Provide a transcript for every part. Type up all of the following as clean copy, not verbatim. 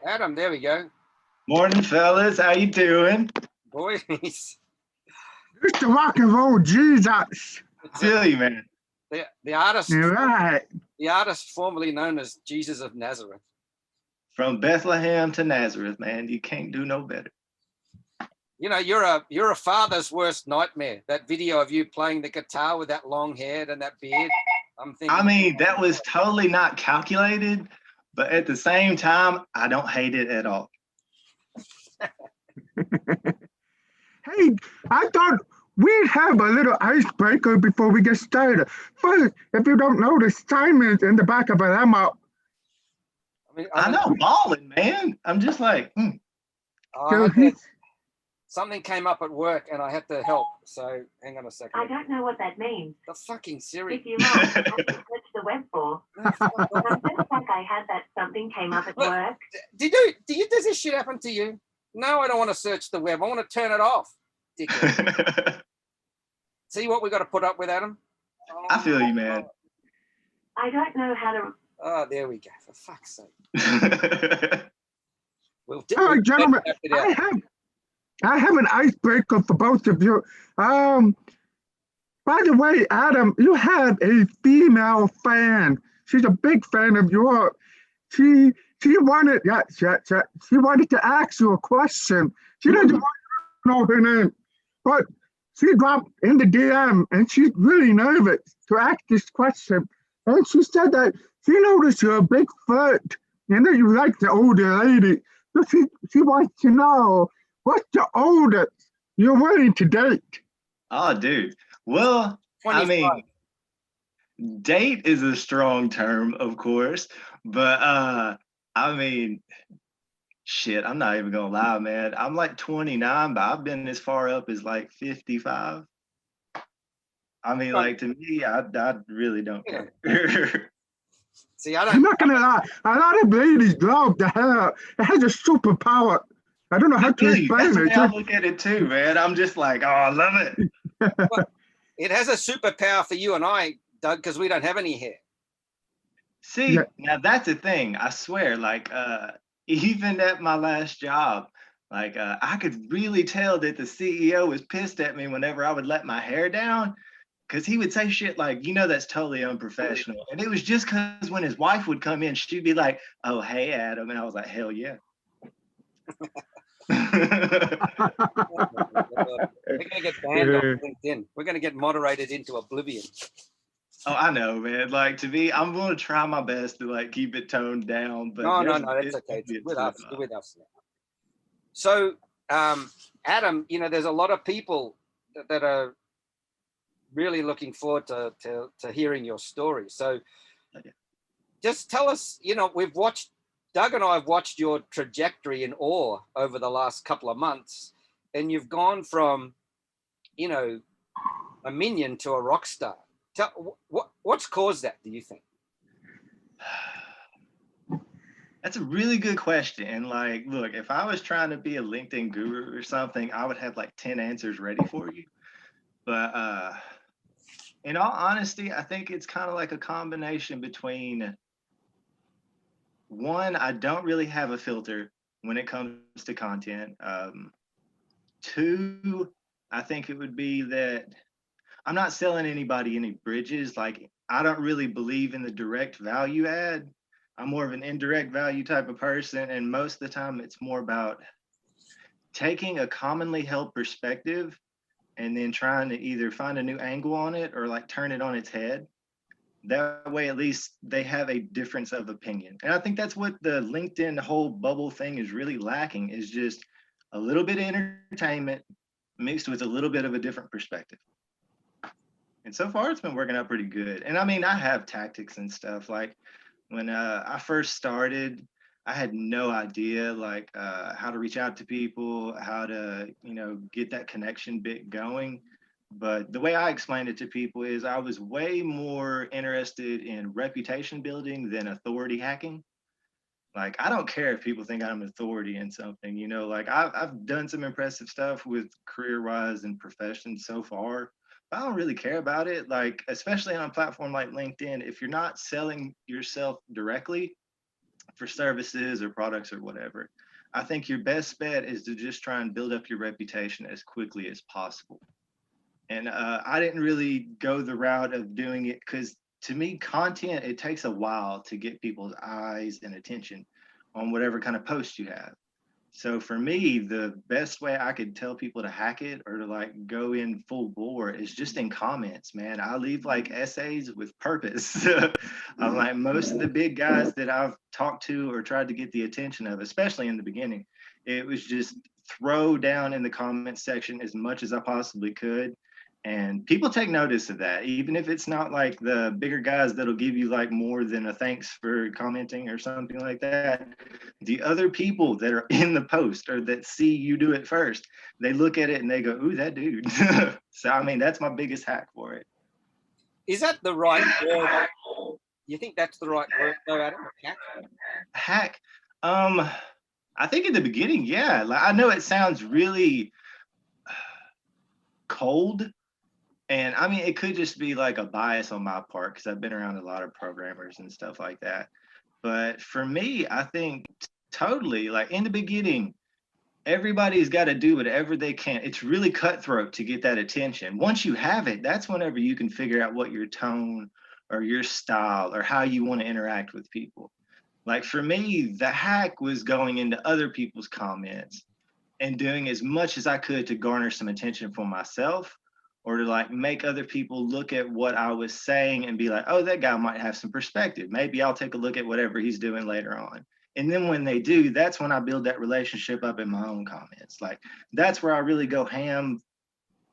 Adam, there we go. Morning, fellas. How you doing? Boys, It's the rock and roll Jesus. it's Feel you, man. the artist, You're right. the artist formerly known as Jesus of Nazareth. From Bethlehem to Nazareth, man. You can't do no better. You know, you're a father's worst nightmare. That video of you playing the guitar with that long hair and that beard. I'm thinking. I mean, that was totally not calculated, but at the same time, I don't hate it at all. Hey, I thought we'd have a little icebreaker before we get started. First, if you don't know, the Simon's in the back of a limo. I know, balling, man. I'm just like, Something came up at work and I had to help. So hang on a second. I don't know what that means. The fucking Siri. If you like, I can search the web for. I just like I had that something came up at Look, work. Does this shit happen to you? No, I don't want to search the web. I want to turn it off. Dickhead. See what we got to put up with, Adam? I feel you, man. I don't know how to. Oh, there we go. For fuck's sake. All right, gentlemen, I have an icebreaker for both of you. By the way, Adam, you have a female fan. She's a big fan of yours. She wanted to ask you a question. She doesn't want to know her name, but she dropped in the DM and she's really nervous to ask this question. And she said that she noticed you're a big foot and that you like the older lady. So she wants to know, what's the oldest you're willing to date? Oh, dude. Well, 25. I mean, date is a strong term, of course, but I mean, shit, I'm not even gonna lie, man. I'm like 29, but I've been as far up as like 55. I mean, like, to me, I really don't care. See, I'm not gonna lie. A lot of ladies love the hair. It has a superpower. I don't know how to explain it. I look at it too, man. I'm just like, oh, I love it. Well, it has a superpower for you and I, Doug, because we don't have any hair. See, now that's the thing. I swear, like, even at my last job, like, I could really tell that the CEO was pissed at me whenever I would let my hair down. Because he would say shit like, you know, that's totally unprofessional. And it was just because when his wife would come in, she'd be like, oh, hey, Adam. And I was like, hell yeah. We're going to get banned on LinkedIn. We're going to get moderated into oblivion. Oh, I know, man. Like, to me, I'm going to try my best to, like, keep it toned down. But no, it's okay. It's with us now. So, Adam, you know, there's a lot of people that are really looking forward to hearing your story. So just tell us, you know, Doug and I have watched your trajectory in awe over the last couple of months, and you've gone from, you know, a minion to a rock star. What's caused that, do you think? That's a really good question. And like, look, if I was trying to be a LinkedIn guru or something, I would have like 10 answers ready for you. But in all honesty, I think it's kind of like a combination between, one, I don't really have a filter when it comes to content. Two, I think it would be that I'm not selling anybody any bridges. Like, I don't really believe in the direct value add. I'm more of an indirect value type of person. And most of the time it's more about taking a commonly held perspective and then trying to either find a new angle on it or like turn it on its head. That way, at least they have a difference of opinion. And I think that's what the LinkedIn whole bubble thing is really lacking, is just a little bit of entertainment mixed with a little bit of a different perspective. And so far it's been working out pretty good. And I mean, I have tactics and stuff. Like when I first started, I had no idea like how to reach out to people, how to, you know, get that connection bit going. But the way I explained it to people is I was way more interested in reputation building than authority hacking. Like, I don't care if people think I'm an authority in something, you know, like I've done some impressive stuff with career-wise and profession so far. But I don't really care about it. Like, especially on a platform like LinkedIn, if you're not selling yourself directly, for services or products or whatever, I think your best bet is to just try and build up your reputation as quickly as possible. And I didn't really go the route of doing it because to me, content, it takes a while to get people's eyes and attention on whatever kind of post you have. So for me, the best way I could tell people to hack it or to like go in full bore is just in comments, man. I leave like essays with purpose. I'm like most of the big guys that I've talked to or tried to get the attention of, especially in the beginning, it was just throw down in the comment section as much as I possibly could. And people take notice of that, even if it's not like the bigger guys that'll give you like more than a thanks for commenting or something like that. The other people that are in the post or that see you do it first, they look at it and they go, ooh, that dude. So, I mean, that's my biggest hack for it. Is that the right word? You think that's the right word, though, Adam? Hack? Hack? I think in the beginning, yeah. Like, I know it sounds really cold. And I mean, it could just be like a bias on my part because I've been around a lot of programmers and stuff like that. But for me, I think totally like in the beginning, everybody's got to do whatever they can. It's really cutthroat to get that attention. Once you have it, that's whenever you can figure out what your tone or your style or how you want to interact with people. Like for me, the hack was going into other people's comments and doing as much as I could to garner some attention for myself or to like make other people look at what I was saying and be like, oh, that guy might have some perspective. Maybe I'll take a look at whatever he's doing later on. And then when they do, that's when I build that relationship up in my own comments. Like that's where I really go ham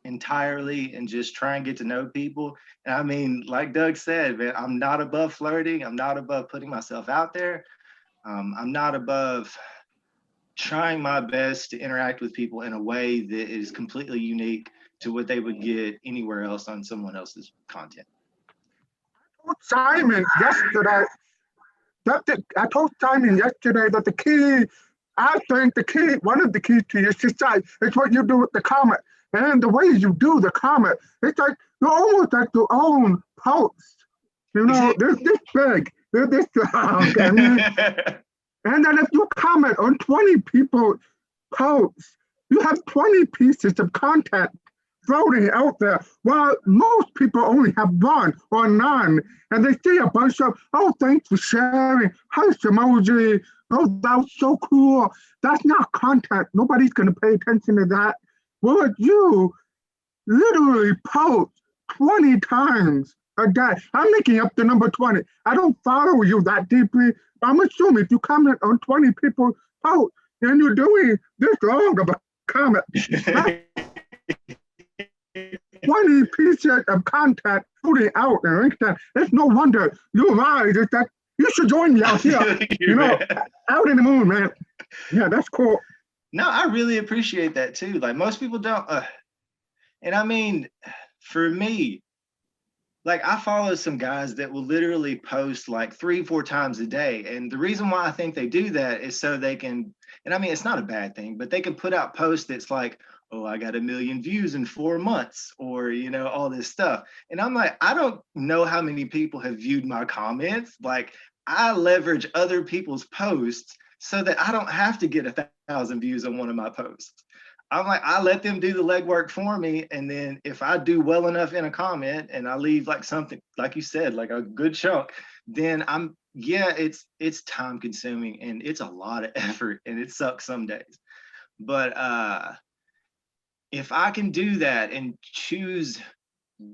entirely and just try and get to know people. And I mean, like Doug said, man, I'm not above flirting. I'm not above putting myself out there. I'm not above trying my best to interact with people in a way that is completely unique to what they would get anywhere else on someone else's content. Simon yesterday I told Simon yesterday that the key, I think the key, one of the keys to your success is what you do with the comment. And the way you do the comment, it's like you're almost like your own post. You know, they're this big, they're this long. And then if you comment on 20 people's posts, you have 20 pieces of content floating out there, while most people only have one or none. And they see a bunch of, oh, thanks for sharing. Hearts emoji. Oh, that was so cool. That's not content. Nobody's going to pay attention to that. Well, you literally post 20 times a day. I'm making up the number 20. I don't follow you that deeply. I'm assuming if you comment on 20 people's posts, and you're doing this long of a comment, 20 pieces of content putting out there. It's no wonder your rise is that you should join me out here, you know, out in the moon, man. Yeah, that's cool. No, I really appreciate that too. Like most people don't. And I mean, for me, like I follow some guys that will literally post like 3-4 times a day. And the reason why I think they do that is so they can, and I mean, it's not a bad thing, but they can put out posts that's like, oh, I got 1 million views in 4 months, or, you know, all this stuff. And I'm like, I don't know how many people have viewed my comments. Like I leverage other people's posts so that I don't have to get 1,000 views on one of my posts. I'm like, I let them do the legwork for me. And then if I do well enough in a comment and I leave like something, like you said, like a good chunk, then it's time consuming and it's a lot of effort and it sucks some days. But if I can do that and choose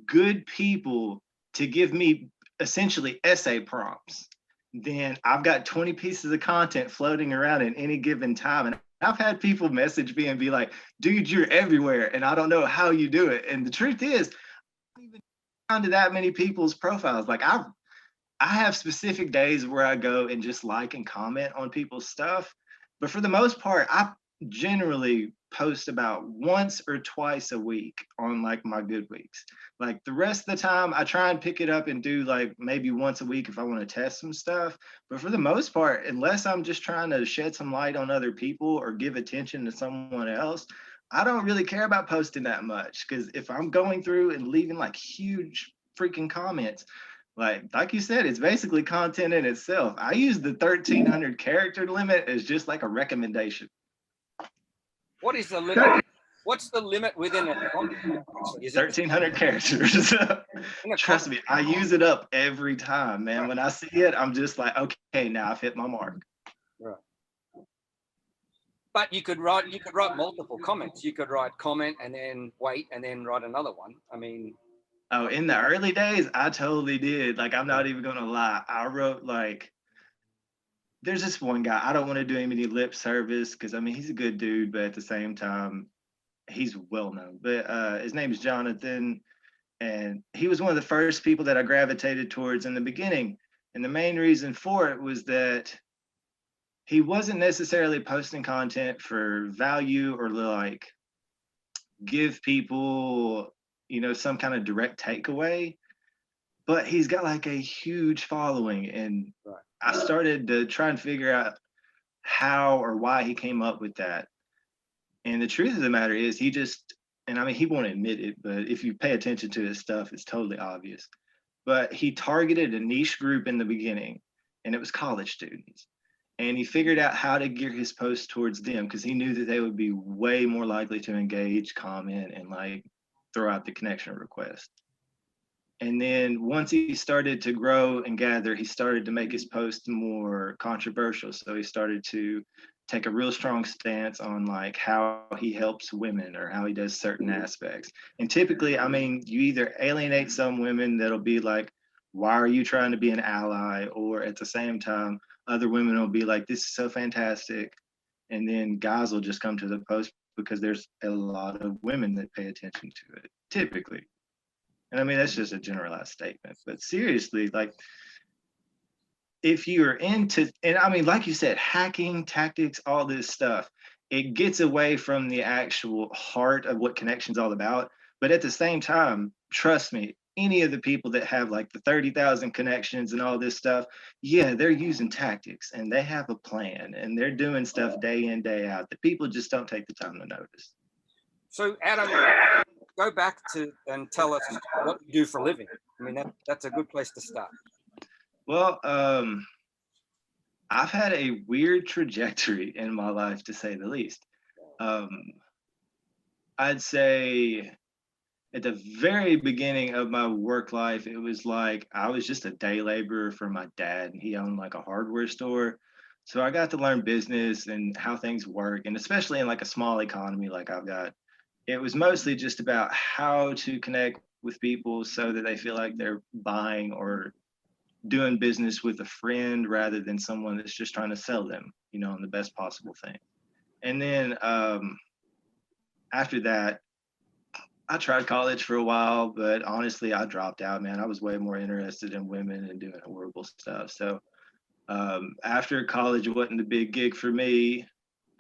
good people to give me essentially essay prompts, then I've got 20 pieces of content floating around at any given time. And I've had people message me and be like, dude, you're everywhere and I don't know how you do it. And the truth is, I don't even get down to that many people's profiles. Like I have specific days where I go and just like and comment on people's stuff. But for the most part, I generally post about once or twice a week on like my good weeks. Like the rest of the time I try and pick it up and do like maybe once a week if I want to test some stuff. But for the most part, unless I'm just trying to shed some light on other people or give attention to someone else, I don't really care about posting that much. Because if I'm going through and leaving like huge freaking comments, Like you said, it's basically content in itself. I use the 1,300 character limit as just like a recommendation. What is the limit? What's the limit within a comic? Actually, is it 1,300 characters. in a Trust comic? me, I use it up every time, man. Right. When I see it, I'm just like, okay, now I've hit my mark. Right. But you could write multiple comments. You could write comment and then wait and then write another one. I mean, Oh, in the early days, I totally did. Like, I'm not even gonna lie. I wrote like, there's this one guy. I don't want to do him any lip service because I mean he's a good dude, but at the same time, he's well known. But his name is Jonathan, and he was one of the first people that I gravitated towards in the beginning. And the main reason for it was that he wasn't necessarily posting content for value or like give people, you know, some kind of direct takeaway, but he's got like a huge following. And Right. I started to try and figure out how or why he came up with that. And the truth of the matter is, he just, and I mean, he won't admit it, but if you pay attention to his stuff, it's totally obvious. But he targeted a niche group in the beginning, and it was college students. And he figured out how to gear his post towards them because he knew that they would be way more likely to engage, comment, and like throw out the connection request. And then once he started to grow and gather, he started to make his posts more controversial. So he started to take a real strong stance on like how he helps women or how he does certain aspects. And typically, I mean, you either alienate some women that'll be like, why are you trying to be an ally? Or at the same time, other women will be like, this is so fantastic. And then guys will just come to the post because there's a lot of women that pay attention to it, typically. And I mean, that's just a generalized statement, but seriously, like if you're into, and I mean, like you said, hacking, tactics, all this stuff, it gets away from the actual heart of what Connection's all about. But at the same time, trust me, any of the people that have like the 30,000 connections and all this stuff, yeah, they're using tactics and they have a plan and they're doing stuff day in, day out that people just don't take the time to notice. so Adam, go back to and tell us what you do for a living. I mean, that's a good place to start. Well, I've had a weird trajectory in my life, to say the least. Um, I'd say at the very beginning of my work life, it was like I was just a day laborer for my dad, and he owned like a hardware store. So I got to learn business and how things work, and especially in like a small economy like I've got, it was mostly just about how to connect with people so that they feel like they're buying or doing business with a friend rather than someone that's just trying to sell them, you know, on the best possible thing. And then after that, I tried college for a while, but honestly, I dropped out, man. I was way more interested in women and doing horrible stuff. So after college, it wasn't a big gig for me.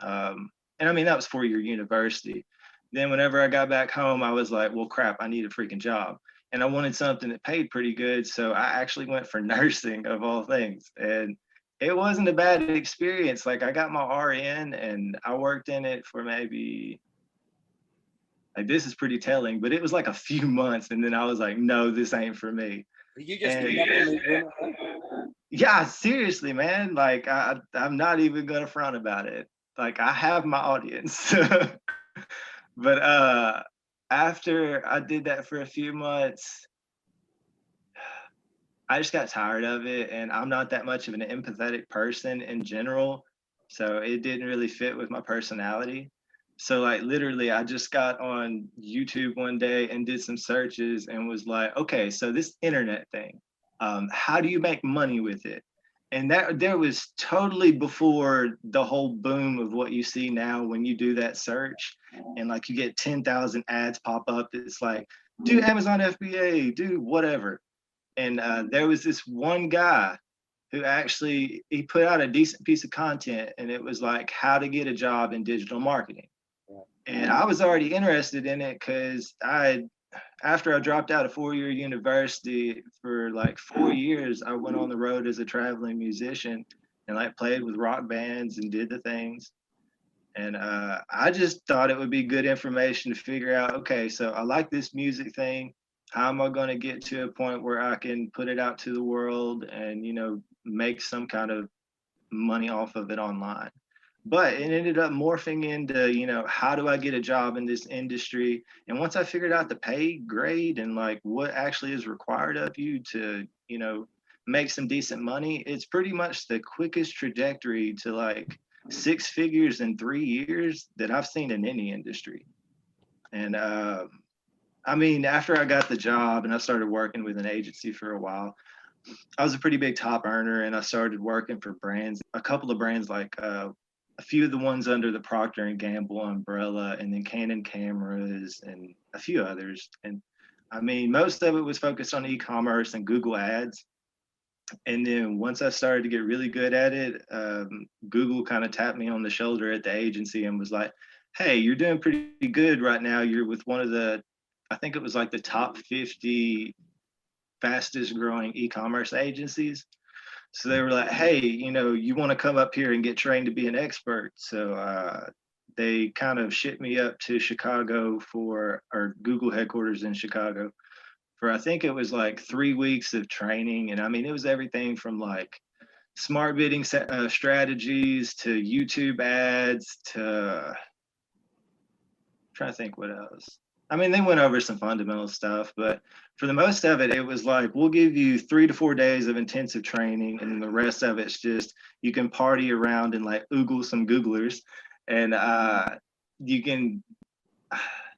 And I mean, that was 4-year university. Then whenever I got back home, I was like, well, crap, I need a freaking job. And I wanted something that paid pretty good. So I actually went for nursing of all things. And it wasn't a bad experience. Like I got my RN and I worked in it for maybe, like this is pretty telling, but it was like a few months. And then I was like, no, this ain't for me. You just And yeah, seriously, man. Like I'm not even gonna front about it. Like I have my audience. But after I did that for a few months, I just got tired of it, and I'm not that much of an empathetic person in general, so it didn't really fit with my personality. So like literally I just got on YouTube one day and did some searches and was like, okay, so this internet thing, how do you make money with it? And that there was totally before the whole boom of what you see now when you do that search and like you get 10,000 ads pop up. It's like, do Amazon FBA, do whatever. And there was this one guy who actually, he put out a decent piece of content and it was like how to get a job in digital marketing. And I was already interested in it because after I dropped out of 4-year university for like 4 years, I went on the road as a traveling musician and like played with rock bands and did the things. And I just thought it would be good information to figure out, okay, so I like this music thing. how am I going to get to a point where I can put it out to the world and, make some kind of money off of it online. But it ended up morphing into, how do I get a job in this industry? And once I figured out the pay grade and like what actually is required of you to, make some decent money, it's pretty much the quickest trajectory to like 6 figures in 3 years that I've seen in any industry. And I mean, after I got the job and I started working with an agency for a while, I was a pretty big top earner, and I started working for brands, a couple of brands like a few of the ones under the Procter and Gamble umbrella, and then Canon cameras and a few others. And I mean, most of it was focused on e-commerce and Google Ads. And then once I started to get really good at it, Google kind of tapped me on the shoulder at the agency and was like, hey, you're doing pretty good right now. You're with one of the, I think it was like the top 50 fastest growing e-commerce agencies. So they were like, hey, you want to come up here and get trained to be an expert. So they kind of shipped me up to Chicago for our Google headquarters in Chicago for, I think it was like 3 weeks of training. And I mean, it was everything from like smart bidding strategies to YouTube ads to, I'm trying to think what else. I mean, they went over some fundamental stuff, but for the most of it, it was like, we'll give you 3 to 4 days of intensive training, and the rest of it's just, you can party around and like oogle some Googlers. And you can,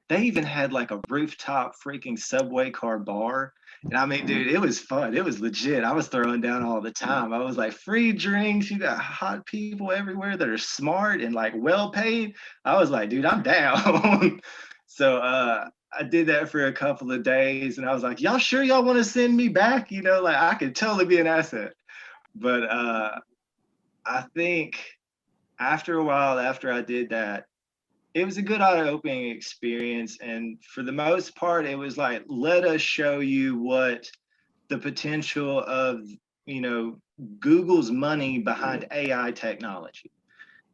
they even had like a rooftop freaking subway car bar. And I mean, dude, it was fun. It was legit. I was throwing down all the time. I was like, free drinks. You got hot people everywhere that are smart and like well paid. I was like, dude, I'm down. So I did that for a couple of days, and I was like, y'all sure y'all want to send me back? Like I could totally be an asset. But I think after a while, after I did that, it was a good eye-opening experience. And for the most part, it was like, let us show you what the potential of, Google's money behind AI technology,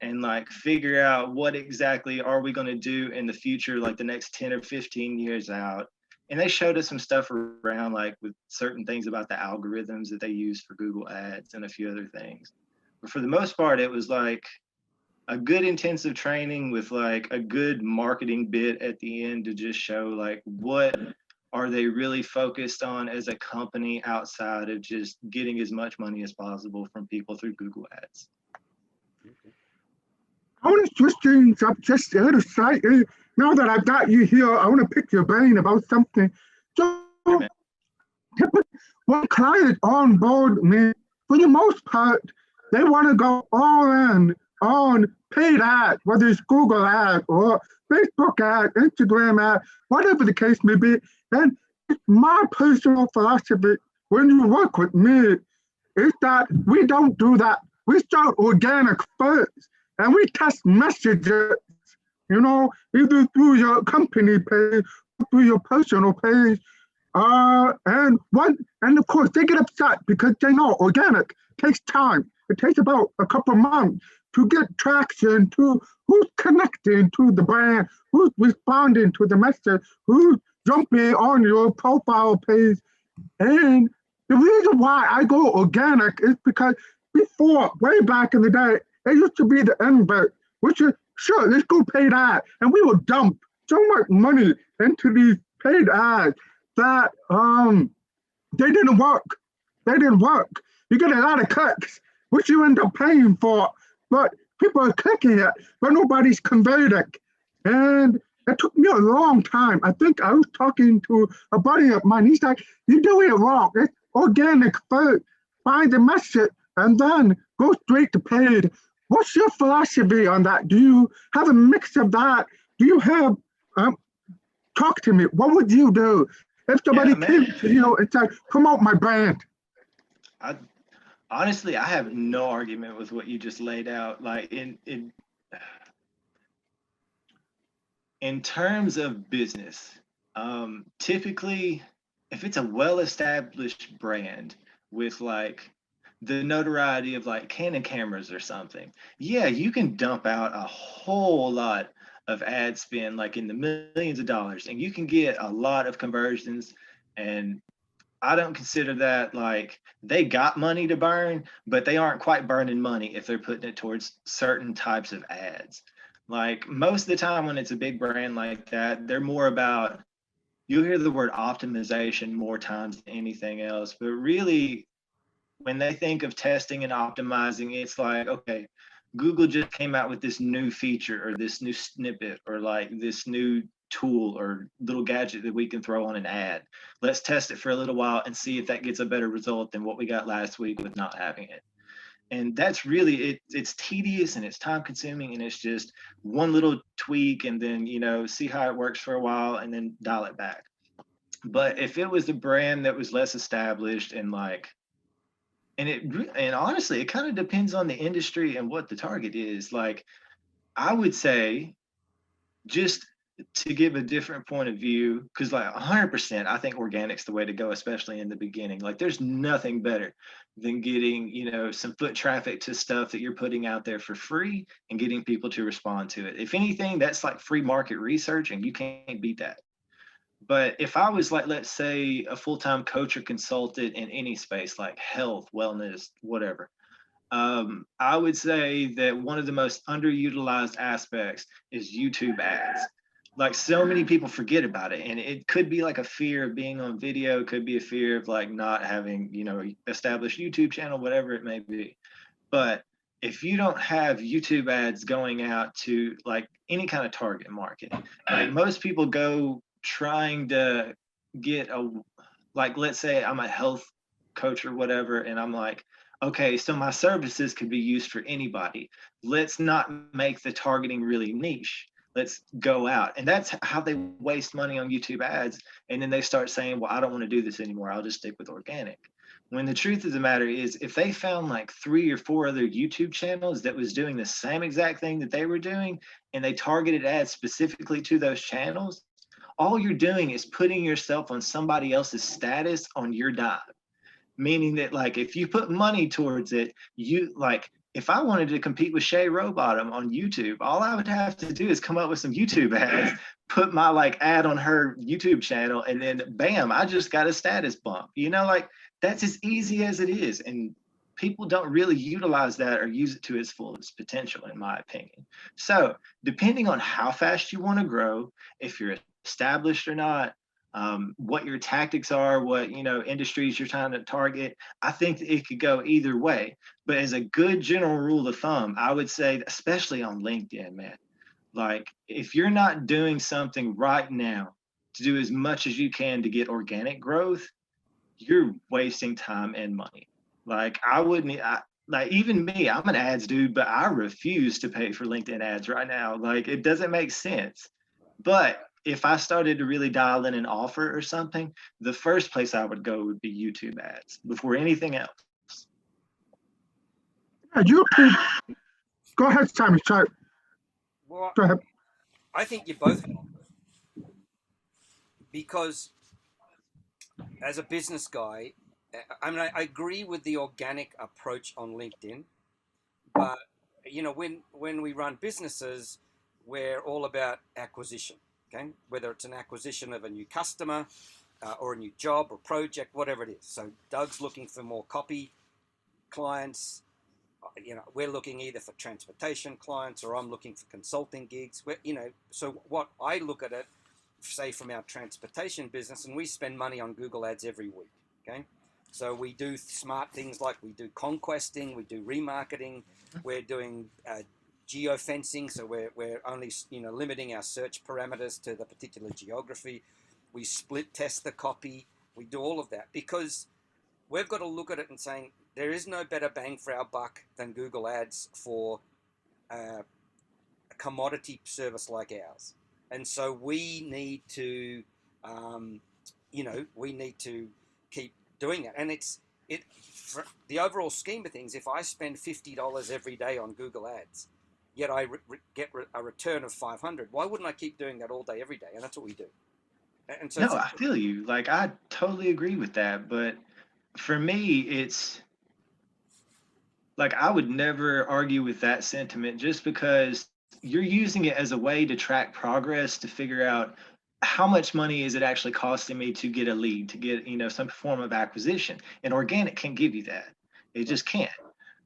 and like figure out what exactly are we going to do in the future, like the next 10 or 15 years out. And they showed us some stuff around like with certain things about the algorithms that they use for Google Ads and a few other things. But for the most part, it was like a good intensive training with like a good marketing bit at the end to just show like what are they really focused on as a company outside of just getting as much money as possible from people through Google Ads. I want to switch things up just a little slightly. Now that I've got you here, I want to pick your brain about something. So, when clients on board me, for the most part, they want to go all in on paid ads, whether it's Google ads or Facebook ads, Instagram ads, whatever the case may be. And my personal philosophy when you work with me is that we don't do that. We start organic first, and we test messages, either through your company page, through your personal page. And of course they get upset because they know organic takes time. It takes about a couple months to get traction to who's connecting to the brand, who's responding to the message, who's jumping on your profile page. And the reason why I go organic is because before, way back in the day, it used to be the invert, which is, sure, let's go paid ads. And we would dump so much money into these paid ads that they didn't work. They didn't work. You get a lot of clicks, which you end up paying for, but people are clicking it, but nobody's converting. And it took me a long time. I think I was talking to a buddy of mine. He's like, you're doing it wrong. It's organic first. Find the message and then go straight to paid. What's your philosophy on that? Do you have a mix of that? Do you have, talk to me. What would you do if somebody came to you and said, promote my brand? Honestly, I have no argument with what you just laid out. Like in terms of business, typically, if it's a well-established brand with like the notoriety of like Canon cameras or something, yeah, you can dump out a whole lot of ad spend, like in the millions of dollars, and you can get a lot of conversions. And I don't consider that like they got money to burn, but they aren't quite burning money if they're putting it towards certain types of ads. Like most of the time when it's a big brand like that, they're more about, you'll hear the word optimization more times than anything else. But really, when they think of testing and optimizing, it's like, okay, Google just came out with this new feature or this new snippet or like this new tool or little gadget that we can throw on an ad. Let's test it for a little while and see if that gets a better result than what we got last week with not having it. And that's really it. It's tedious and it's time consuming and it's just one little tweak and then, you know, see how it works for a while and then dial it back. But if it was a brand that was less established and like, and honestly, it kind of depends on the industry and what the target is. Like, I would say, just to give a different point of view, because like 100%, I think organic's the way to go, especially in the beginning. Like, there's nothing better than getting, you know, some foot traffic to stuff that you're putting out there for free and getting people to respond to it. If anything, that's like free market research, and you can't beat that. But if I was like, let's say, a full-time coach or consultant in any space like health, wellness, whatever, I would say that one of the most underutilized aspects is YouTube ads. Like so many people forget about it, and it could be like a fear of being on video, could be a fear of like not having, you know, established YouTube channel, whatever it may be. But if you don't have YouTube ads going out to like any kind of target market, like most people go trying to get a, like, let's say I'm a health coach or whatever, and I'm like, okay, so my services could be used for anybody. Let's not make the targeting really niche. Let's go out. And that's how they waste money on YouTube ads. And then they start saying, well, I don't want to do this anymore. I'll just stick with organic. When the truth of the matter is, if they found like 3 or 4 other YouTube channels that was doing the same exact thing that they were doing, and they targeted ads specifically to those channels, all you're doing is putting yourself on somebody else's status on your dime. Meaning that like, if you put money towards it, you like, if I wanted to compete with Shay Rowbottom on YouTube, all I would have to do is come up with some YouTube ads, put my like ad on her YouTube channel, and then bam, I just got a status bump. You know, like that's as easy as it is. And people don't really utilize that or use it to its fullest potential, in my opinion. So depending on how fast you want to grow, if you're established or not, what your tactics are, what, you know, industries you're trying to target, I think that it could go either way. But as a good general rule of thumb, I would say, especially on LinkedIn, man, like if you're not doing something right now to do as much as you can to get organic growth, you're wasting time and money. Like I wouldn't, like even me, I'm an ads dude, but I refuse to pay for LinkedIn ads right now. Like it doesn't make sense. But if I started to really dial in an offer or something, the first place I would go would be YouTube ads before anything else. Yeah, YouTube. Go ahead, Simon. Sorry. Well, Go ahead. I think you both, because as a business guy, I mean, I agree with the organic approach on LinkedIn, but you know, when we run businesses, we're all about acquisition. Okay, whether it's an acquisition of a new customer or a new job or project, whatever it is. So Doug's looking for more copy clients. You know, we're looking either for transportation clients or I'm looking for consulting gigs. You know, so what I look at it, say from our transportation business, and we spend money on Google Ads every week. Okay, so we do smart things like we do conquesting, we do remarketing, we're doing geofencing, so we're only, you know, limiting our search parameters to the particular geography. We split test the copy. We do all of that because we've got to look at it and saying there is no better bang for our buck than Google Ads for a commodity service like ours. And so we need to, you know, we need to keep doing it. And for the overall scheme of things, if I spend $50 every day on Google Ads, yet I get a return of 500. Why wouldn't I keep doing that all day, every day? And that's what we do. And so No, I feel you. Like I totally agree with that. But for me, it's like I would never argue with that sentiment just because you're using it as a way to track progress to figure out how much money is it actually costing me to get a lead, to get, some form of acquisition? And organic can't give you that. It just can't.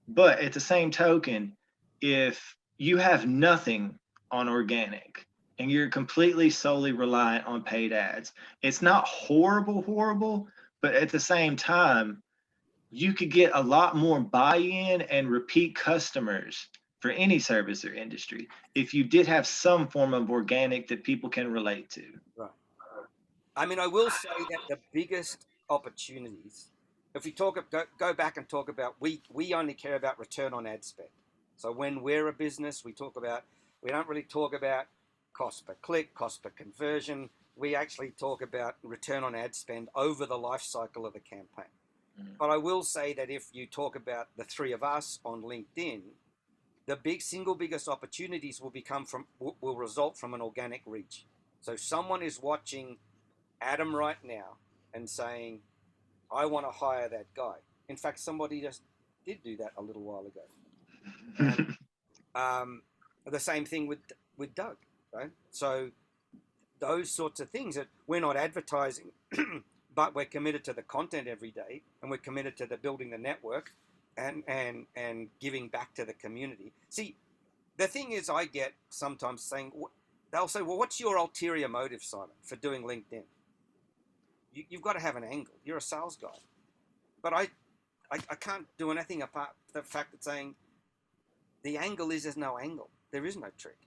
But at the same token, if you have nothing on organic and you're completely solely reliant on paid ads, it's not horrible, but at the same time, you could get a lot more buy-in and repeat customers for any service or industry if you did have some form of organic that people can relate to. Right. I mean, I will say that the biggest opportunities, if we go back and talk about, we only care about return on ad spend. So when we're a business, we don't really talk about cost per click, cost per conversion. We actually talk about return on ad spend over the life cycle of the campaign. But I will say that if you talk about the three of us on LinkedIn, the single biggest opportunities will result from an organic reach. So someone is watching Adam right now and saying, I want to hire that guy. In fact, somebody just did do that a little while ago. And the same thing with Doug, right? So those sorts of things that we're not advertising, but we're committed to the content every day, and we're committed to the building the network and giving back to the community. See, the thing is, I get sometimes saying, they'll say, well, what's your ulterior motive, Simon, for doing LinkedIn? You've got to have an angle. You're a sales guy. But I can't do anything apart from the fact that saying the angle is there's no angle. There is no trick.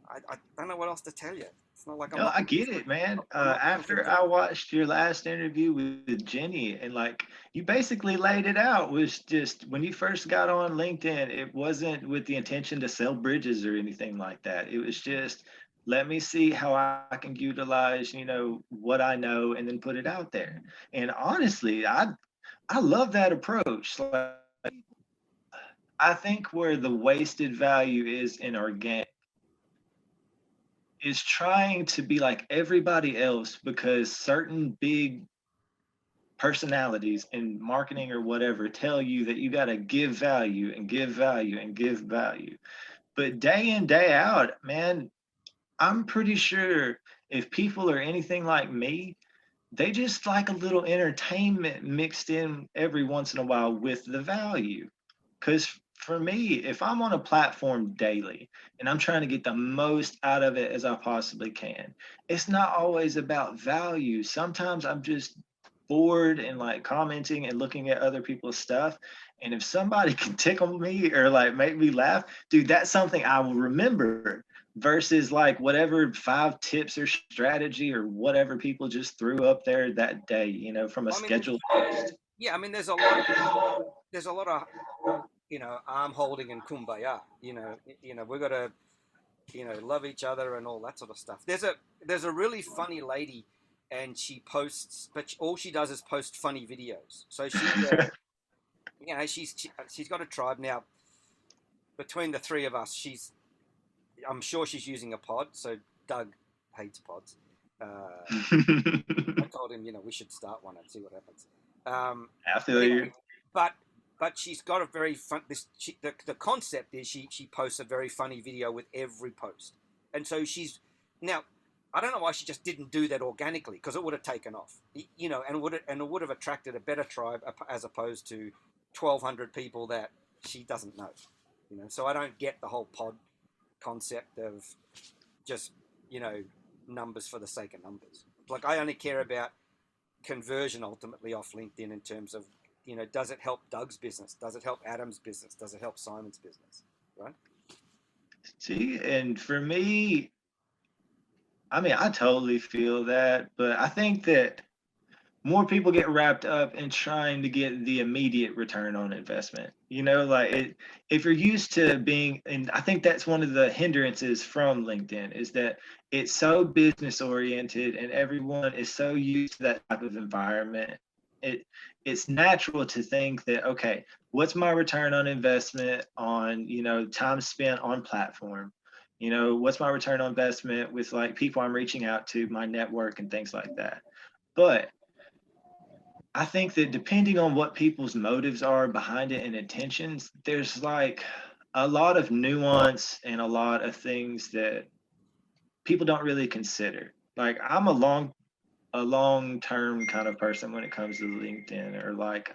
I don't know what else to tell you. It's not like I get it, man. After I watched your last interview with Jenny, and like you basically laid it out, was just when you first got on LinkedIn, it wasn't with the intention to sell bridges or anything like that. It was just, let me see how I can utilize, what I know, and then put it out there. And honestly, I love that approach. Like, I think where the wasted value is in organic is trying to be like everybody else because certain big personalities in marketing or whatever tell you that you got to give value and give value and give value. But day in, day out, man, I'm pretty sure if people are anything like me, they just like a little entertainment mixed in every once in a while with the value. Because for me, if I'm on a platform daily and I'm trying to get the most out of it as I possibly can, it's not always about value. Sometimes I'm just bored and like commenting and looking at other people's stuff. And if somebody can tickle me or like make me laugh, dude, that's something I will remember versus like whatever 5 tips or strategy or whatever people just threw up there that day, from a scheduled post. Yeah, I mean, there's a lot of arm holding and kumbaya. We've got to love each other and all that sort of stuff. There's a really funny lady, and she posts, but all she does is post funny videos. So she's got a tribe now. Between the three of us, I'm sure she's using a pod. So Doug hates pods. I told him, we should start one and see what happens. I feel you. But she's got a very fun. The concept is she posts a very funny video with every post, and so she's now. I don't know why she just didn't do that organically, because it would have taken off, and it would have attracted a better tribe as opposed to 1,200 people that she doesn't know, So I don't get the whole pod concept of just numbers for the sake of numbers. Like, I only care about conversion ultimately off LinkedIn in terms of, does it help Doug's business? Does it help Adam's business? Does it help Simon's business? Right? See, and for me, I mean, I totally feel that, but I think that more people get wrapped up in trying to get the immediate return on investment. If you're used to being, and I think that's one of the hindrances from LinkedIn, is that it's so business oriented and everyone is so used to that type of environment. It's natural to think that, okay, what's my return on investment on, time spent on platform? What's my return on investment with like people I'm reaching out to, my network and things like that. But I think that depending on what people's motives are behind it and intentions, there's like a lot of nuance and a lot of things that people don't really consider. Like I'm a long-term kind of person when it comes to LinkedIn, or like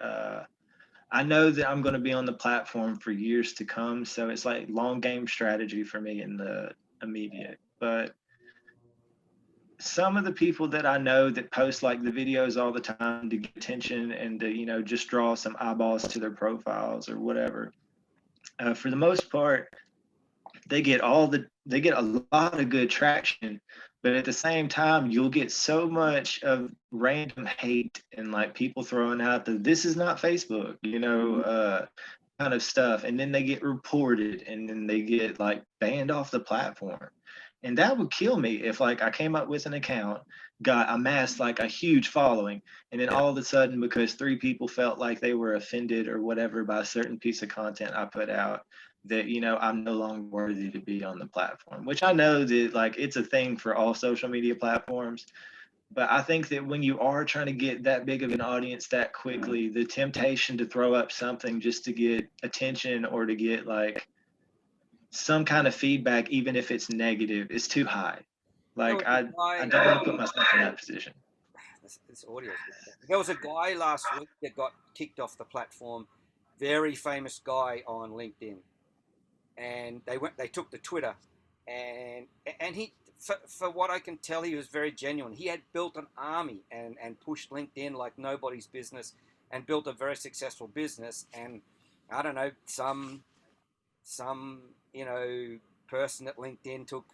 I know that I'm going to be on the platform for years to come, so it's like long game strategy for me in the immediate. But some of the people that I know that post like the videos all the time to get attention and to, you know, just draw some eyeballs to their profiles or whatever, for the most part, they get a lot of good traction, but at the same time, you'll get so much of random hate and like people throwing out the "this is not Facebook," you know, kind of stuff, and then they get reported, and then they get like banned off the platform. And that would kill me if like I came up with an account, got amassed like a huge following, and then all of a sudden, because 3 people felt like they were offended or whatever by a certain piece of content I put out, that, you know, I'm no longer worthy to be on the platform, which I know that like it's a thing for all social media platforms. But I think that when you are trying to get that big of an audience that quickly, the temptation to throw up something just to get attention or to get like some kind of feedback, even if it's negative, is too high. Like I don't want to put myself in that position. This audio. There was a guy last week that got kicked off the platform, very famous guy on LinkedIn, and they took the Twitter, and he, for what I can tell, he was very genuine. He had built an army and pushed LinkedIn like nobody's business, and built a very successful business. And I don't know, some you know, person at LinkedIn took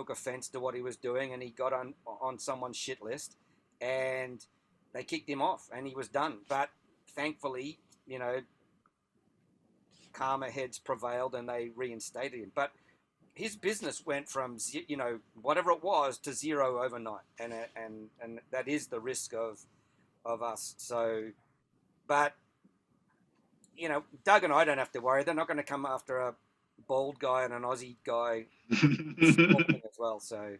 offense to what he was doing, and he got on someone's shit list, and they kicked him off, and he was done. But thankfully, you know, calmer heads prevailed, and they reinstated him. But his business went from, you know, whatever it was to zero overnight, and that is the risk of us. So, but you know, Doug and I don't have to worry. They're not going to come after a bald guy and an Aussie guy as well. So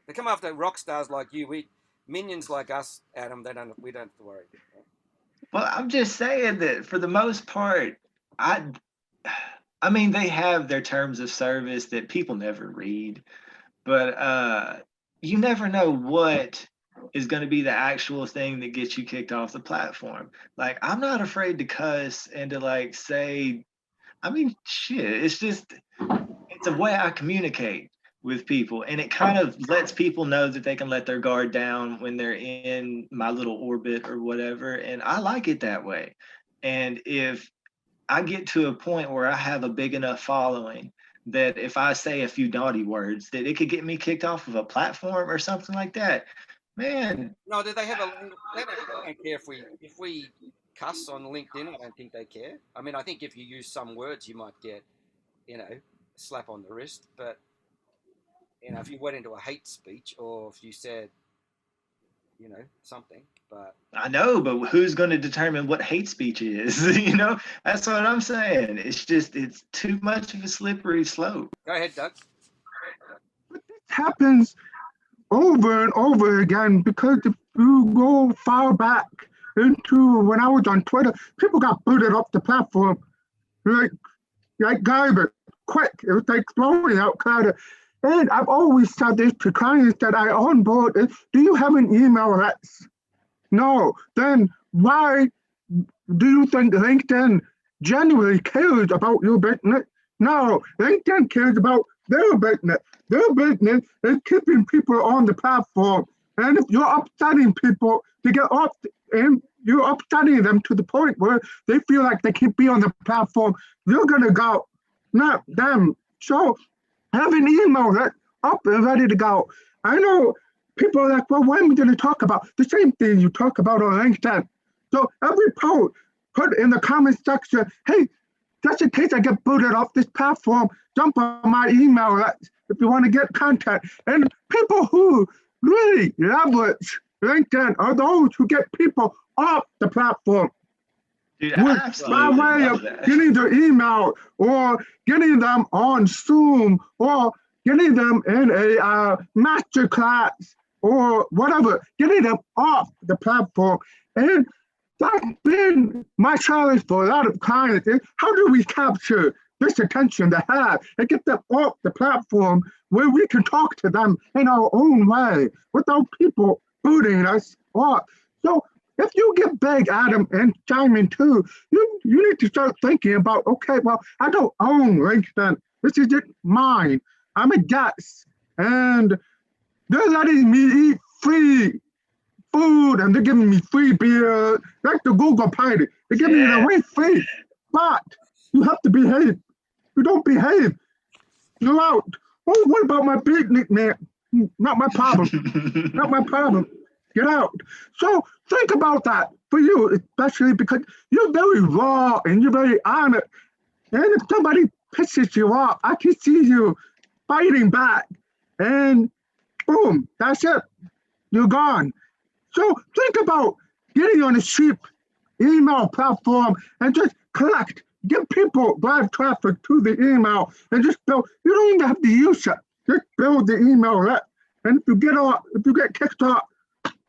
they come after rock stars like you. Minions like us, Adam. We don't have to worry. Well, I'm just saying that for the most part, I mean, they have their terms of service that people never read, but you never know what is going to be the actual thing that gets you kicked off the platform. Like, I'm not afraid to cuss and to like say, I mean, shit, it's a way I communicate with people, and it kind of lets people know that they can let their guard down when they're in my little orbit or whatever. And I like it that way. And if I get to a point where I have a big enough following that if I say a few naughty words, that it could get me kicked off of a platform or something like that, man. No, do they have they don't care if we cuss on LinkedIn. I don't think they care. I mean, I think if you use some words, you might get, you know, a slap on the wrist. But you know, if you went into a hate speech, or if you said, you know, something. But I know, but who's going to determine what hate speech is? You know, that's what I'm saying. It's too much of a slippery slope. Go ahead, Doug. But this happens over and over again, because if you go far back into when I was on Twitter, people got booted off the platform like garbage, quick. It was like throwing out kind of. And I've always said this to clients that I onboard is, do you have an email address? No. Then why do you think LinkedIn genuinely cares about your business? No, LinkedIn cares about their business. Their business is keeping people on the platform. And if you're upsetting people to get off, and you're upsetting them to the point where they feel like they can't be on the platform, you're going to go, not them. So have an email that's up and ready to go. I know people are like, well, what am I going to talk about? The same thing you talk about on LinkedIn. So every post, put in the comment section, hey, just in case I get booted off this platform, jump on my email if you want to get content. And people who really leverage LinkedIn are those who get people off the platform. Dude, by way of getting their email, or getting them on Zoom, or getting them in a master class, or whatever, getting them off the platform. And that's been my challenge for a lot of clients is, how do we capture this attention they have and get them off the platform where we can talk to them in our own way without people booting us off. So if you get big, Adam, and Simon too, you need to start thinking about, okay, well, I don't own LinkedIn. This is just mine. I'm a guest. And they're letting me eat free food and they're giving me free beer, like the Google party. They're giving it away free. But you have to behave. You don't behave, you're out. Oh, what about my picnic, man? Not my problem. Not my problem. Get out. So think about that for you, especially because you're very raw and you're very honest. And if somebody pisses you off, I can see you fighting back. And boom, that's it. You're gone. So think about getting on a cheap email platform and just collect, give people drive traffic to the email and just build. You don't even have to use it. Just build the email list. And if you get kicked off,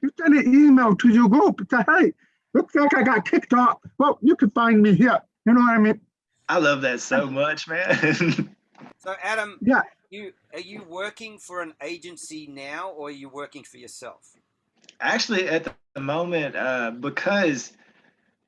you send an email to your group and say, hey, looks like I got kicked off. Well, you can find me here. You know what I mean? I love that so much, man. So Adam, Yeah. Are you working for an agency now, or are you working for yourself? Actually, at the moment, because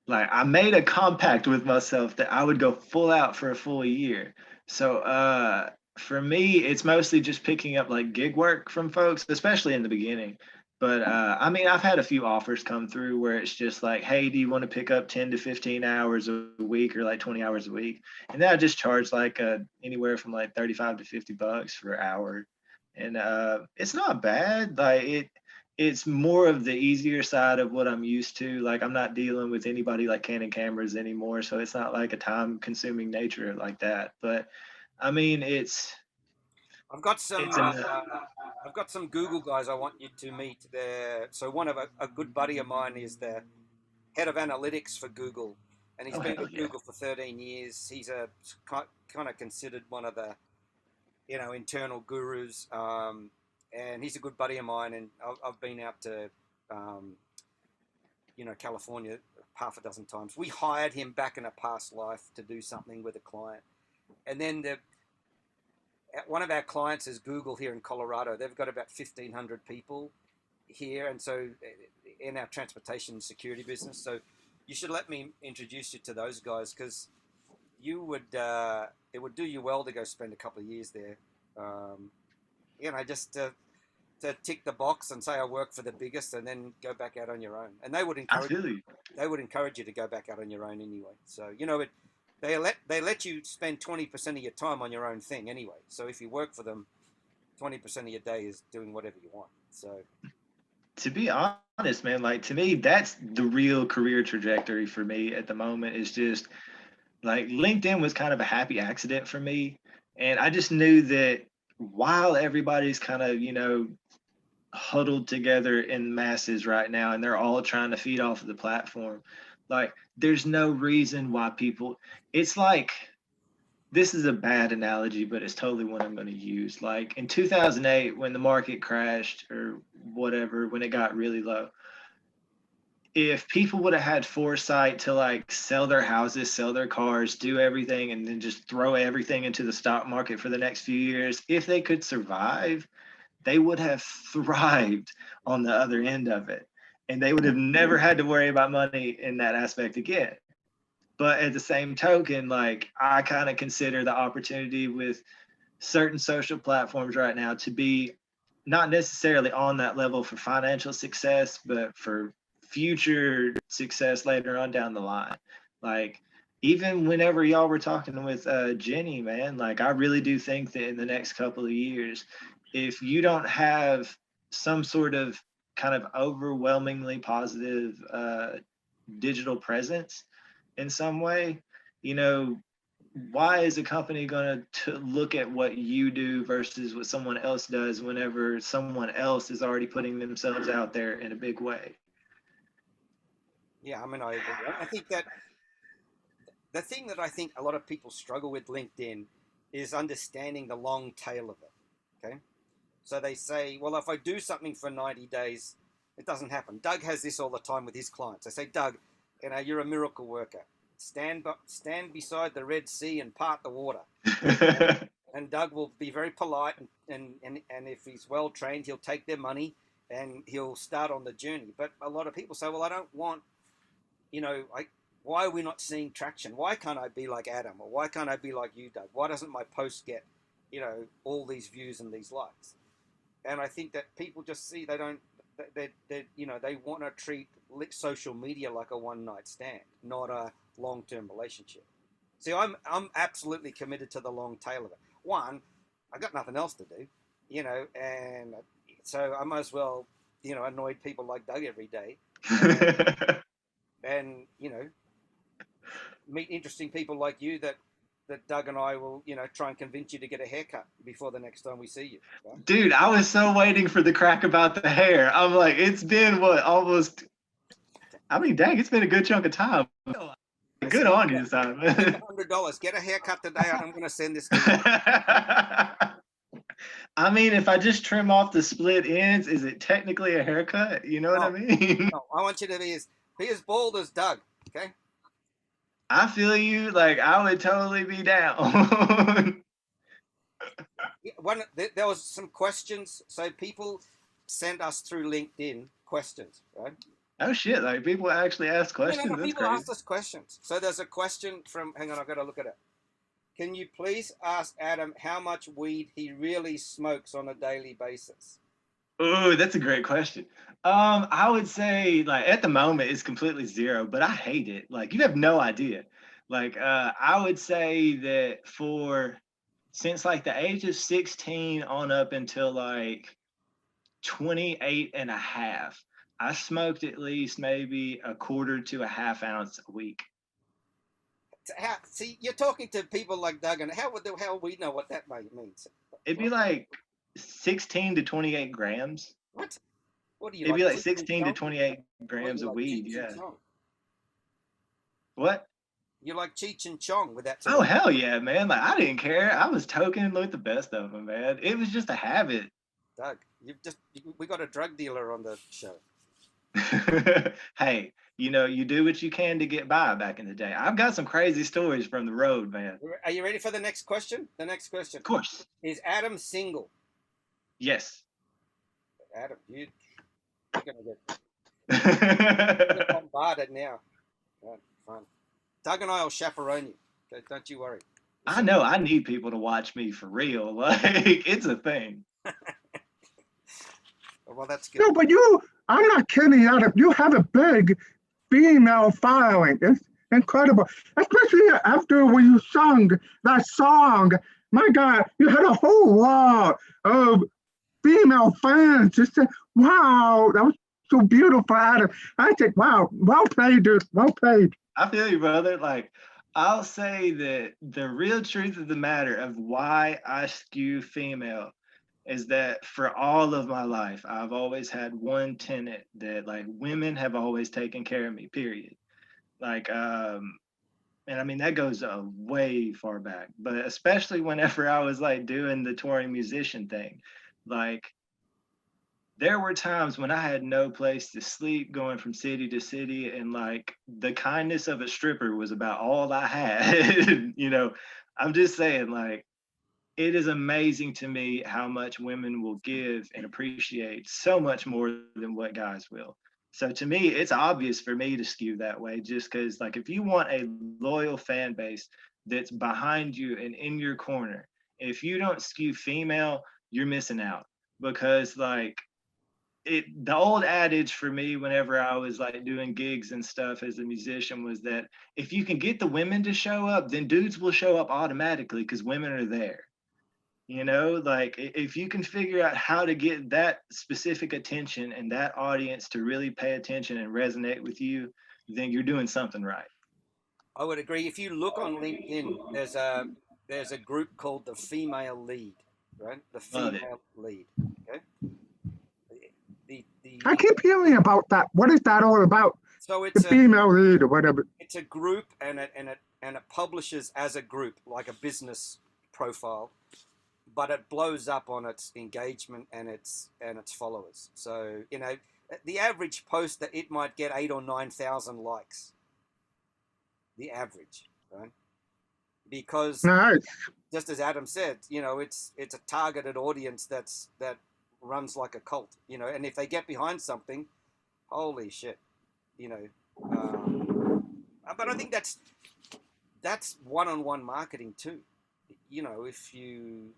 like I made a compact with myself that I would go full out for a full year. So for me, it's mostly just picking up like gig work from folks, especially in the beginning. But I mean, I've had a few offers come through where it's just like, hey, do you want to pick up 10 to 15 hours a week or like 20 hours a week? And then I just charge like anywhere from like 35 to $50 per hour. And it's not bad. Like it's more of the easier side of what I'm used to. Like I'm not dealing with anybody like Canon cameras anymore. So it's not like a time consuming nature like that. But I mean, I've got some Google guys I want you to meet there. So one of a good buddy of mine is the head of analytics for Google, and he's been with Google for 13 years. He's a kind of considered one of the internal gurus, and he's a good buddy of mine. And I've been out to California half a dozen times. We hired him back in a past life to do something with a client, and then one of our clients is Google here in Colorado. They've got about 1,500 people here, and so in our transportation security business. So you should let me introduce you to those guys, because it would do you well to go spend a couple of years there. Just to tick the box and say I work for the biggest, and then go back out on your own. And they would encourage you to go back out on your own anyway. So They let you spend 20% of your time on your own thing anyway. So if you work for them, 20% of your day is doing whatever you want. So, to be honest, man, like to me, that's the real career trajectory for me at the moment. Is just like LinkedIn was kind of a happy accident for me, and I just knew that while everybody's kind of huddled together in masses right now, and they're all trying to feed off of the platform. Like, there's no reason why people, it's like, this is a bad analogy, but it's totally one I'm going to use. Like in 2008, when the market crashed or whatever, when it got really low, if people would have had foresight to like sell their houses, sell their cars, do everything, and then just throw everything into the stock market for the next few years, if they could survive, they would have thrived on the other end of it. And they would have never had to worry about money in that aspect again. But at the same token, like I kind of consider the opportunity with certain social platforms right now to be not necessarily on that level for financial success, but for future success later on down the line. Like even whenever y'all were talking with Jenny, man, like I really do think that in the next couple of years, if you don't have some sort of kind of overwhelmingly positive digital presence in some way, why is a company going to look at what you do versus what someone else does whenever someone else is already putting themselves out there in a big way? Yeah, I mean, I agree. I think that the thing that I think a lot of people struggle with LinkedIn is understanding the long tail of it. Okay. So they say, well, if I do something for 90 days, it doesn't happen. Doug has this all the time with his clients. I say, Doug, you're a miracle worker. stand beside the Red Sea and part the water. And Doug will be very polite, and if he's well trained, he'll take their money and he'll start on the journey. But a lot of people say, well, I don't want, why are we not seeing traction? Why can't I be like Adam? Or why can't I be like you, Doug? Why doesn't my post get, all these views and these likes? And I think that people just see they want to treat social media like a one night stand, not a long term relationship. See, I'm absolutely committed to the long tail of it. One, I got nothing else to do, and so I might as well, annoy people like Doug every day, and meet interesting people like you that Doug and I will, try and convince you to get a haircut before the next time we see you. Right? Dude, I was so waiting for the crack about the hair. I'm like, it's been what, almost, dang, it's been a good chunk of time. Good on you, Simon. $100. Get a haircut today. I'm going to send this to you. If I just trim off the split ends, is it technically a haircut? You know what I mean? No, I want you to be as bald as Doug. Okay. I feel you. Like, I would totally be down. There was some questions. So people send us through LinkedIn questions, right? Oh shit! Like, people actually ask questions. That's people crazy. ask us questions. So there's a question from. Hang on, I've got to look at it. Can you please ask Adam how much weed he really smokes on a daily basis? Oh, that's a great question. I would say, like, at the moment it's completely zero, but I hate it. Like, you have no idea. Like, I would say that since like the age of 16 on up until like 28 and a half, I smoked at least maybe a quarter to a half ounce a week. See, you're talking to people like Doug, and how we know what that means? It'd be like 16 to 28 grams. What? What do you? It'd like be like 16 to 28 grams of weed. Yeah. What? You like Cheech and Chong with that? Oh hell yeah, man! Like, I didn't care. I was toking with the best of them, man. It was just a habit. Doug, we got a drug dealer on the show. Hey, you do what you can to get by back in the day. I've got some crazy stories from the road, man. Are you ready for the next question? The next question. Of course. Is Adam single? Yes. Adam, you're gonna get bombarded now. Right, fine. Doug and I will chaperone you. Okay, don't you worry. I know. I need people to watch me for real. Like, it's a thing. Well, that's good. No, but I'm not kidding, Adam. You have a big female following. It's incredible. Especially after when you sung that song. My God, you had a whole wall of female fans. Just said, wow, that was so beautiful, Adam. I said, wow, well played, dude. Well played. I feel you, brother. Like, I'll say that the real truth of the matter of why I skew female is that for all of my life, I've always had one tenet that, like, women have always taken care of me, period. Like, and that goes way far back, but especially whenever I was like doing the touring musician thing, like, there were times when I had no place to sleep going from city to city, and like the kindness of a stripper was about all I had. I'm just saying, like, it is amazing to me how much women will give and appreciate so much more than what guys will. So to me, it's obvious for me to skew that way, just because, like, if you want a loyal fan base that's behind you and in your corner, if you don't skew female, you're missing out. Because, like, the old adage for me whenever I was like doing gigs and stuff as a musician was that if you can get the women to show up, then dudes will show up automatically because women are there. Like, if you can figure out how to get that specific attention and that audience to really pay attention and resonate with you, then you're doing something right. I would agree. If you look on LinkedIn, there's a group called the Female Lead, right? The Female Lead. Okay. I keep hearing about that. What is that all about? So it's the female lead or whatever. It's a group, and it publishes as a group, like a business profile, but it blows up on its engagement and its followers. So the average post that it might get 8,000 or 9,000 likes. the average, right? Because Nice. just as Adam said, it's a targeted audience that runs like a cult, and if they get behind something, holy shit, but I think that's one-on-one marketing too. If you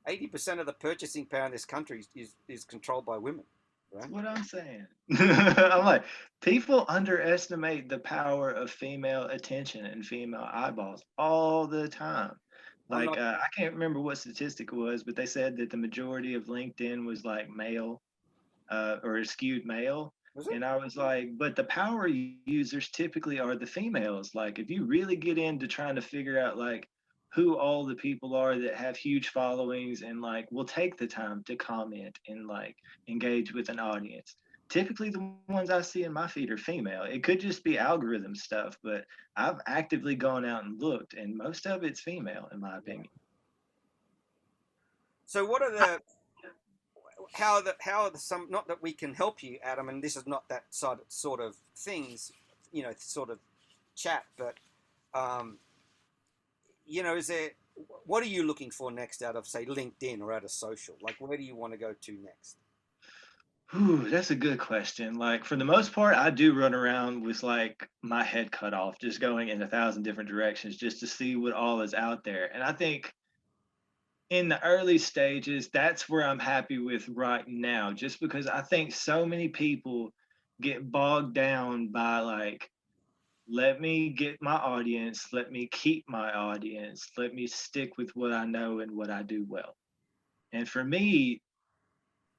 80% of the purchasing power in this country is controlled by women, right? That's what I'm saying. I'm like, people underestimate the power of female attention and female eyeballs all the time. Like, I can't remember what statistic it was, but they said that the majority of LinkedIn was like male, or skewed male. And I was like, but the power users typically are the females. Like, if you really get into trying to figure out like who all the people are that have huge followings and like will take the time to comment and like engage with an audience, typically the ones I see in my feed are female. It could just be algorithm stuff, but I've actively gone out and looked, and most of it's female, in my opinion. So what are how are some, not that we can help you, Adam, and this is not that sort of things, sort of chat, but is there, what are you looking for next out of, say, LinkedIn or out of social? Like, where do you want to go to next? Ooh, that's a good question. Like, for the most part, I do run around with like my head cut off, just going in 1,000 different directions just to see what all is out there. And I think in the early stages, that's where I'm happy with right now, just because I think so many people get bogged down by like, let me get my audience, let me keep my audience, let me stick with what I know and what I do well. And for me,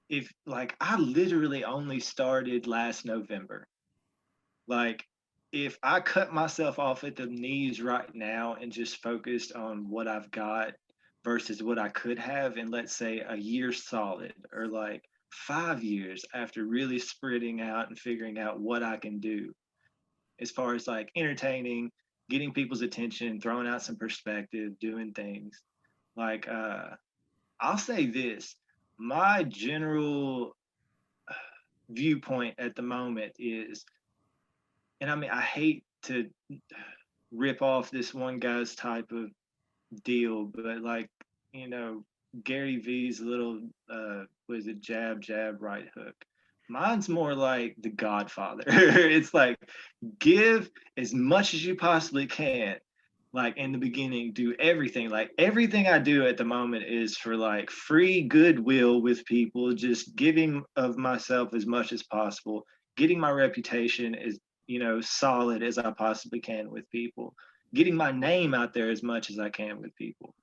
if like I literally only started last November, like if I cut myself off at the knees right now and just focused on what I've got versus what I could have in, let's say, a year solid, or like 5 years after really spreading out and figuring out what I can do as far as like entertaining, getting people's attention, throwing out some perspective, doing things. Like, I'll say this, my general viewpoint at the moment is, and I mean, I hate to rip off this one guy's type of deal, but like, Gary V's little was it jab right hook, mine's more like the Godfather. It's like, give as much as you possibly can, like in the beginning, do everything. Like everything I do at the moment is for like free goodwill with people, just giving of myself as much as possible, getting my reputation as solid as I possibly can with people, getting my name out there as much as I can with people.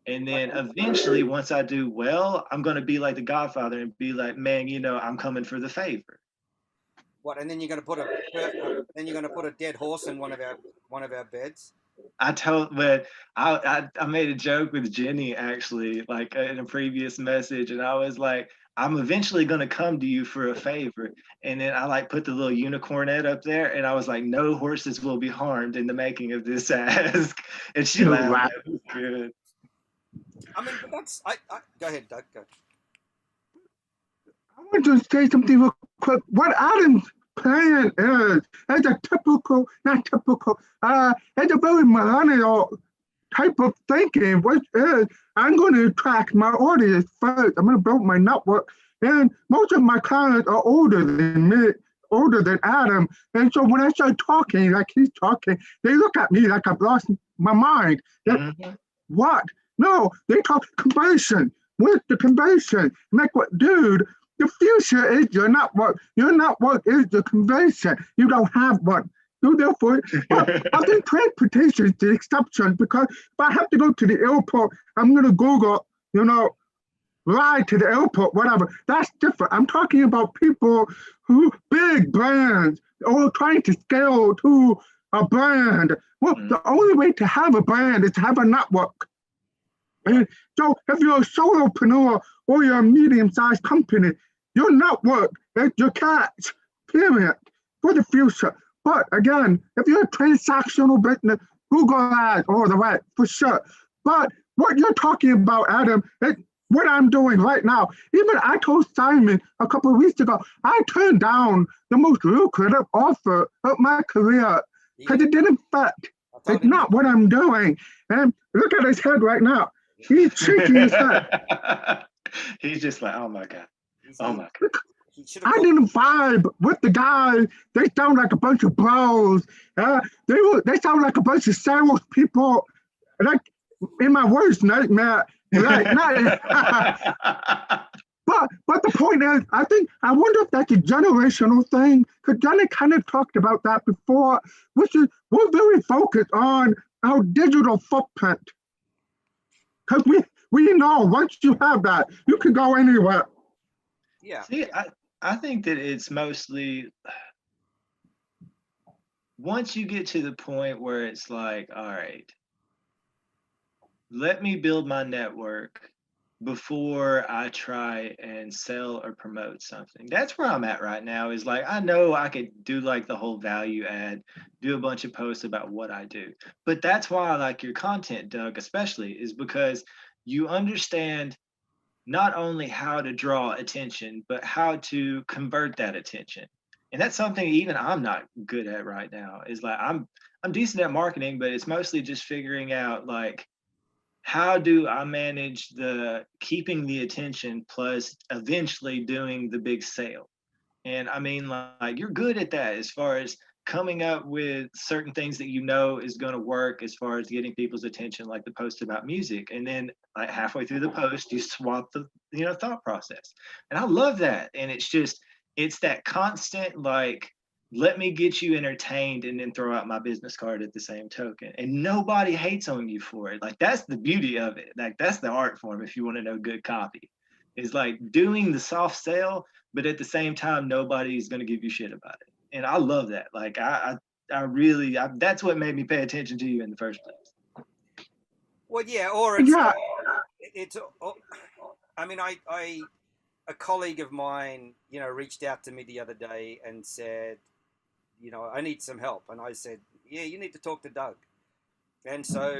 And then eventually, once I do well, I'm going to be like the Godfather and be like, man, I'm coming for the favor. What? And then you're going to put a dead horse in one of our beds. I made a joke with Jenny actually, like in a previous message, and I was like, I'm eventually going to come to you for a favor. And then I like put the little unicornette up there, and I was like, no horses will be harmed in the making of this ask. And she laughed. It was good. I mean, but that's, go ahead, Doug, go. I want to say something real quick. What Adam's plan is a a very millennial type of thinking, which is I'm going to attract my audience first. I'm going to build my network. And most of my clients are older than me, older than Adam. And so when I start talking, like he's talking, they look at me like I've lost my mind. What? No, they talk conversion. Where's the conversion? Like what, dude? The future is your network. Your network is the conversion. You don't have one. So therefore, I think transportation is the exception, because if I have to go to the airport, I'm going to Google, ride to the airport, whatever. That's different. I'm talking about people who, big brands, or trying to scale to a brand. Well, the only way to have a brand is to have a network. And so if you're a solopreneur or you're a medium-sized company, your network is your catch, period, for the future. But again, if you're a transactional business, Google Ads all the way, for sure. But what you're talking about, Adam, is what I'm doing right now. Even I told Simon a couple of weeks ago, I turned down the most lucrative offer of my career because it didn't fit. I told It's him not what I'm doing. And look at his head right now. He's shaking his head. He's just like, oh my God. he's- Oh he- my God. he should have I called. didn't vibe with the guys. They sound like a bunch of bros. They sound like a bunch of sandwich people. Like in my worst nightmare. Like, but the point is, I wonder if that's a generational thing. Because Johnny kind of talked about that before, which is we're very focused on our digital footprint. Because we know once you have that, you can go anywhere. Yeah. See, I think that it's mostly once you get to the point where it's like, all right, let me build my network before I try and sell or promote something. That's where I'm at right now, is like, I know I could do like the whole value add, do a bunch of posts about what I do. But that's why I like your content, Doug, especially, is because you understand not only how to draw attention, but how to convert that attention. And that's something even I'm not good at right now. Is like I'm decent at marketing, but it's mostly just figuring out like how do I manage the keeping the attention plus eventually doing the big sale. And I mean, like you're good at that as far as coming up with certain things that you know is going to work as far as getting people's attention, like the post about music. And then like halfway through the post, you swap the thought process. And I love that. And it's that constant like, let me get you entertained and then throw out my business card at the same token. And nobody hates on you for it. Like that's the beauty of it. Like that's the art form if you want to know good copy. Is like doing the soft sell, but at the same time, nobody's going to give you shit about it. And I love that. Like I really, that's what made me pay attention to you in the first place. Well, yeah, or it's Yeah, it's. I mean, a colleague of mine, reached out to me the other day and said, I need some help, and I said, yeah, you need to talk to Doug. And so,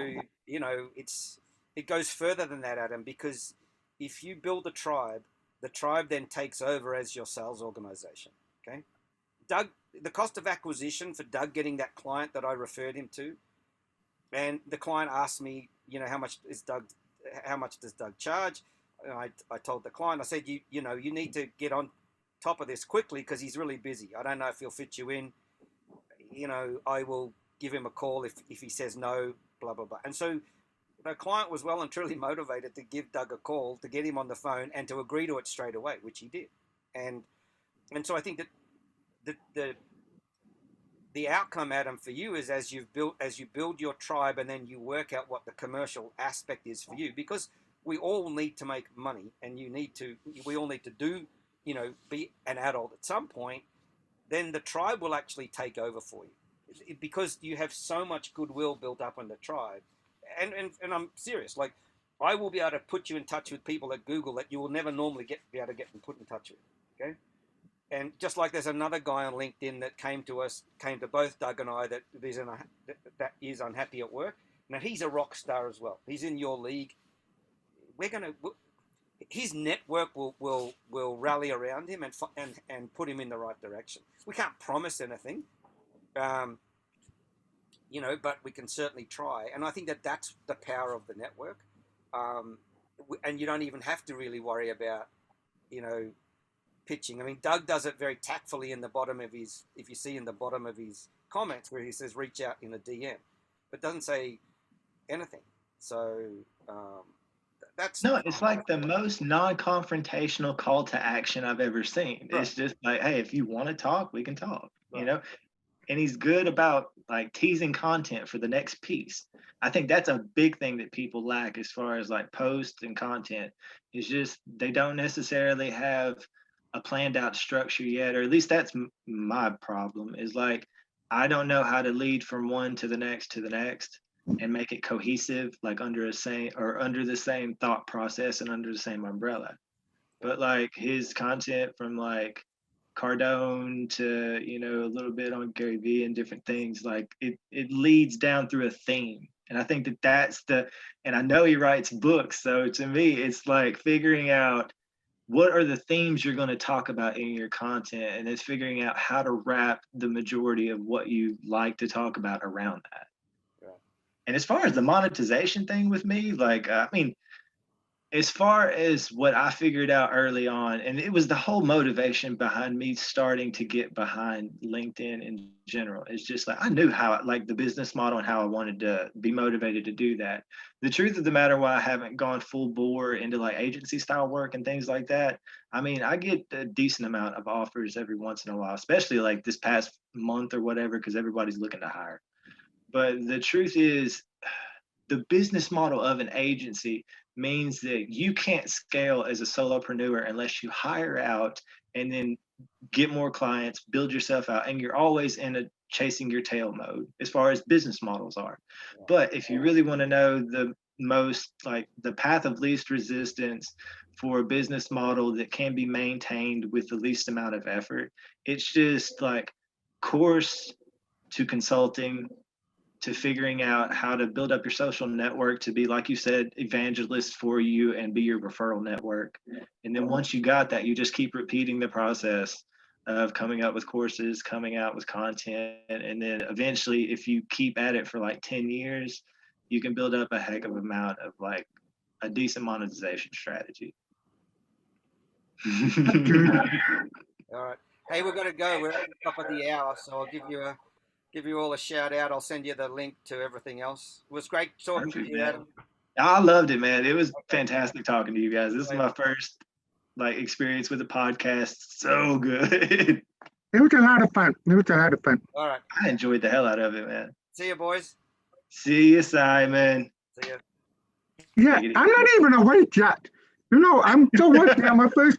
it goes further than that, Adam, because if you build a tribe, the tribe then takes over as your sales organization. Okay, Doug, the cost of acquisition for Doug getting that client that I referred him to, and the client asked me, how much does Doug charge? And I told the client, I said, you need to get on top of this quickly because he's really busy. I don't know if he'll fit you in. I will give him a call if he says no, blah, blah, blah. And so the client was well and truly motivated to give Doug a call, to get him on the phone and to agree to it straight away, which he did. And so I think that the outcome, Adam, for you is as you build your tribe and then you work out what the commercial aspect is for you, because we all need to make money and we all need to do, be an adult at some point. Then the tribe will actually take over for you because you have so much goodwill built up in the tribe. And I'm serious. Like, I will be able to put you in touch with people at Google that you will never normally be able to get them put in touch with. Okay. And just like there's another guy on LinkedIn that came to both Doug and I that is unhappy at work. Now he's a rock star as well. He's in your league. His network will rally around him and put him in the right direction. We can't promise anything, but we can certainly try. And I think that's the power of the network. And you don't even have to really worry about, pitching. I mean, Doug does it very tactfully in the bottom of if you see in the bottom of his comments where he says, reach out in a DM, but doesn't say anything. So, it's like the most non-confrontational call to action I've ever seen. Right. It's just like, hey, if you want to talk, we can talk, right. And he's good about like teasing content for the next piece. I think that's a big thing that people lack as far as like posts and content, is just they don't necessarily have a planned out structure yet, or at least that's my problem, is like I don't know how to lead from one to the next and make it cohesive, like under the same thought process and under the same umbrella. But like his content from like Cardone to, a little bit on Gary Vee and different things, like it leads down through a theme. And I think that's and I know he writes books. So to me, it's like figuring out what are the themes you're going to talk about in your content, and it's figuring out how to wrap the majority of what you like to talk about around that. Right. And as far as the monetization thing with me, like, I mean, as far as what I figured out early on, and it was the whole motivation behind me starting to get behind LinkedIn in general. It's just like I knew how, like, the business model and how I wanted to be motivated to do that. The truth of the matter, why I haven't gone full bore into like agency style work and things like that, I mean, I get a decent amount of offers every once in a while, especially like this past month or whatever, because everybody's looking to hire. But the truth is, the business model of an agency means that you can't scale as a solopreneur unless you hire out and then get more clients, build yourself out, and you're always in a chasing your tail mode as far as business models are. But if you really want to know the most, like, the path of least resistance for a business model that can be maintained with the least amount of effort, it's just like course to consulting to figuring out how to build up your social network to be, like you said, evangelists for you and be your referral network. And then once you got that, you just keep repeating the process of coming up with courses, coming out with content. And then eventually, if you keep at it for like 10 years, you can build up a heck of an amount of like a decent monetization strategy. All right. Hey, we're going to go. We're at the top of the hour, so I'll give you all a shout out. I'll send you the link to everything else. It was great talking to you, Adam. I loved it, man. It was fantastic talking to you guys. This is my first like experience with a podcast. So good. It was a lot of fun. All right. I enjoyed the hell out of it, man. See you, boys. See you, Simon. See you. Yeah, I'm not even awake yet. You know, I'm still working on my first